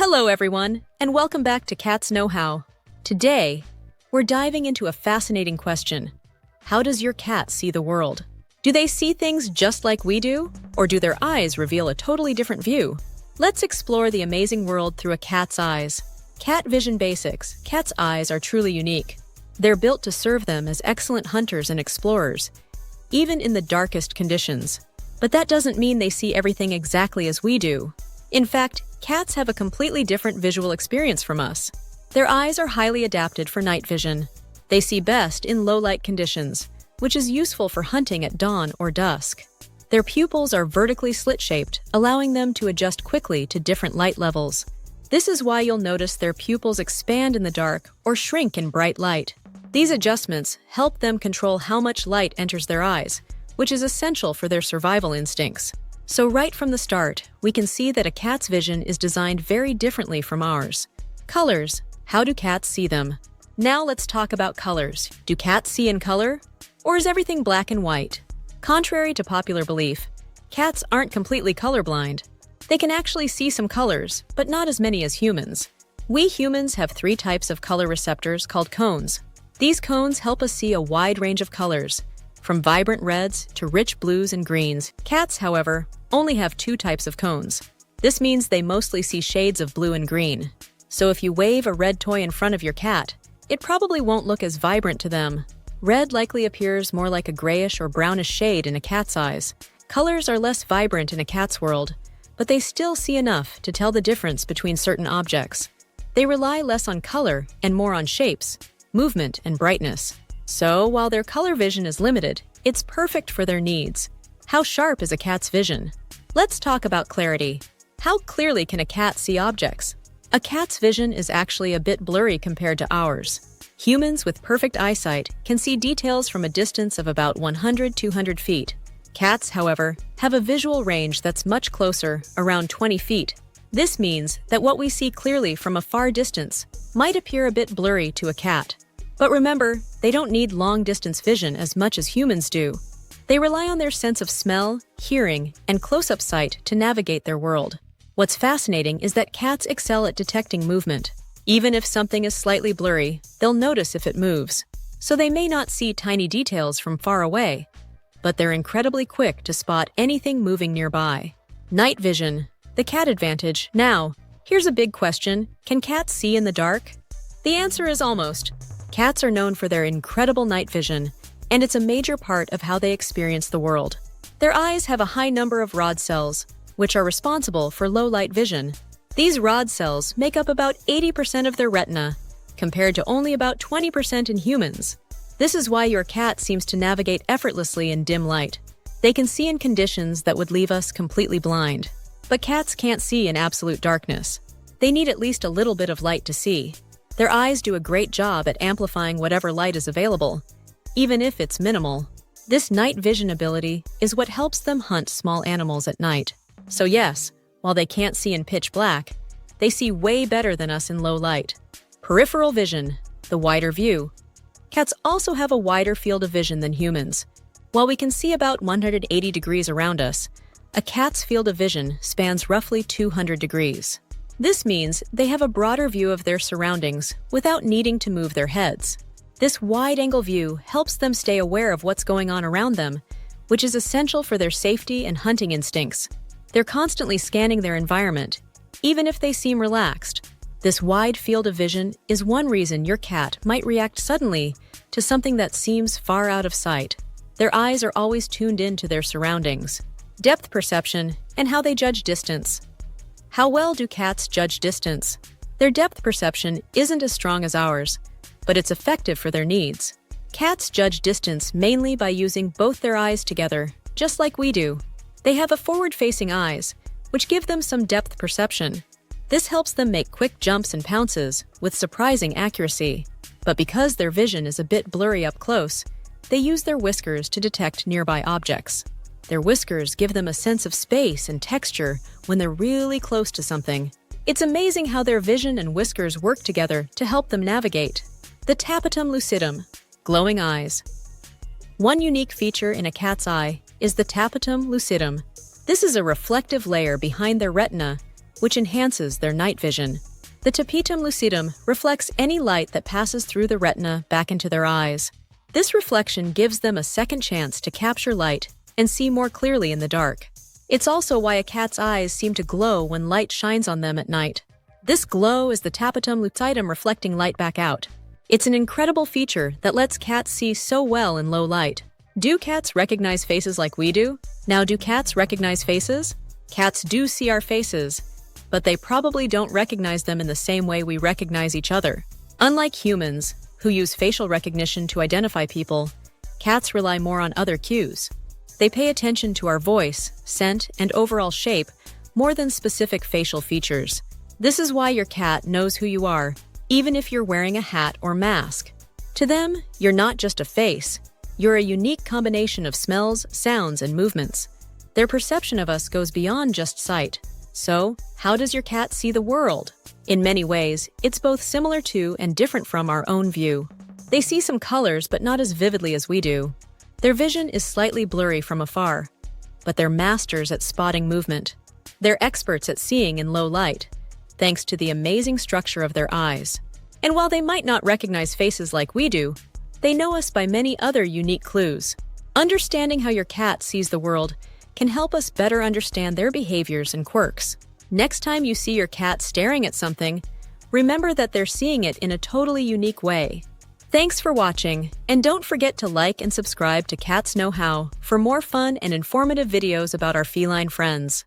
Hello everyone, and welcome back to KnowHow. Today, we're diving into a fascinating question. How does your cat see the world? Do they see things just like we do, or do their eyes reveal a totally different view? Let's explore the amazing world through a cat's eyes. Cat vision basics. Cats' eyes are truly unique. They're built to serve them as excellent hunters and explorers, even in the darkest conditions. But that doesn't mean they see everything exactly as we do. In fact, cats have a completely different visual experience from us. Their eyes are highly adapted for night vision. They see best in low-light conditions, which is useful for hunting at dawn or dusk. Their pupils are vertically slit-shaped, allowing them to adjust quickly to different light levels. This is why you'll notice their pupils expand in the dark or shrink in bright light. These adjustments help them control how much light enters their eyes, which is essential for their survival instincts. So right from the start, we can see that a cat's vision is designed very differently from ours. Colors. How do cats see them? Now let's talk about colors. Do cats see in color? Or is everything black and white? Contrary to popular belief, cats aren't completely colorblind. They can actually see some colors, but not as many as humans. We humans have 3 types of color receptors called cones. These cones help us see a wide range of colors, from vibrant reds to rich blues and greens. Cats, however, only have 2 types of cones. This means they mostly see shades of blue and green. So if you wave a red toy in front of your cat, it probably won't look as vibrant to them. Red likely appears more like a grayish or brownish shade in a cat's eyes. Colors are less vibrant in a cat's world, but they still see enough to tell the difference between certain objects. They rely less on color and more on shapes, movement, and brightness. So while their color vision is limited, it's perfect for their needs. How sharp is a cat's vision? Let's talk about clarity. How clearly can a cat see objects? A cat's vision is actually a bit blurry compared to ours. Humans with perfect eyesight can see details from a distance of about 100–200 feet. Cats, however, have a visual range that's much closer, around 20 feet. This means that what we see clearly from a far distance might appear a bit blurry to a cat. But remember, they don't need long-distance vision as much as humans do. They rely on their sense of smell, hearing, and close-up sight to navigate their world. What's fascinating is that cats excel at detecting movement. Even if something is slightly blurry, they'll notice if it moves. So they may not see tiny details from far away, but they're incredibly quick to spot anything moving nearby. Night vision, the cat advantage. Now, here's a big question. Can cats see in the dark? The answer is almost. Cats are known for their incredible night vision, and it's a major part of how they experience the world. Their eyes have a high number of rod cells, which are responsible for low-light vision. These rod cells make up about 80% of their retina, compared to only about 20% in humans. This is why your cat seems to navigate effortlessly in dim light. They can see in conditions that would leave us completely blind. But cats can't see in absolute darkness. They need at least a little bit of light to see. Their eyes do a great job at amplifying whatever light is available, even if it's minimal. This night vision ability is what helps them hunt small animals at night. So yes, while they can't see in pitch black, they see way better than us in low light. Peripheral vision, the wider view. Cats also have a wider field of vision than humans. While we can see about 180 degrees around us, a cat's field of vision spans roughly 200 degrees. This means they have a broader view of their surroundings without needing to move their heads. This wide-angle view helps them stay aware of what's going on around them, which is essential for their safety and hunting instincts. They're constantly scanning their environment, even if they seem relaxed. This wide field of vision is one reason your cat might react suddenly to something that seems far out of sight. Their eyes are always tuned in to their surroundings. Depth perception and how they judge distance. How well do cats judge distance? Their depth perception isn't as strong as ours, but it's effective for their needs. Cats judge distance mainly by using both their eyes together, just like we do. They have a forward-facing eyes, which give them some depth perception. This helps them make quick jumps and pounces with surprising accuracy. But because their vision is a bit blurry up close, they use their whiskers to detect nearby objects. Their whiskers give them a sense of space and texture when they're really close to something. It's amazing how their vision and whiskers work together to help them navigate. The tapetum lucidum, glowing eyes. One unique feature in a cat's eye is the tapetum lucidum. This is a reflective layer behind their retina which enhances their night vision. The tapetum lucidum reflects any light that passes through the retina back into their eyes. This reflection gives them a second chance to capture light and see more clearly in the dark. It's also why a cat's eyes seem to glow when light shines on them at night. This glow is the tapetum lucidum reflecting light back out. It's an incredible feature that lets cats see so well in low light. Do cats recognize faces like we do? Now, do cats recognize faces? Cats do see our faces, but they probably don't recognize them in the same way we recognize each other. Unlike humans, who use facial recognition to identify people, cats rely more on other cues. They pay attention to our voice, scent, and overall shape more than specific facial features. This is why your cat knows who you are, even if you're wearing a hat or mask. To them, you're not just a face. You're a unique combination of smells, sounds, and movements. Their perception of us goes beyond just sight. So, how does your cat see the world? In many ways, it's both similar to and different from our own view. They see some colors, but not as vividly as we do. Their vision is slightly blurry from afar, but they're masters at spotting movement. They're experts at seeing in low light, thanks to the amazing structure of their eyes. And while they might not recognize faces like we do, they know us by many other unique clues. Understanding how your cat sees the world can help us better understand their behaviors and quirks. Next time you see your cat staring at something, remember that they're seeing it in a totally unique way. Thanks for watching, and don't forget to like and subscribe to Cats Know How for more fun and informative videos about our feline friends.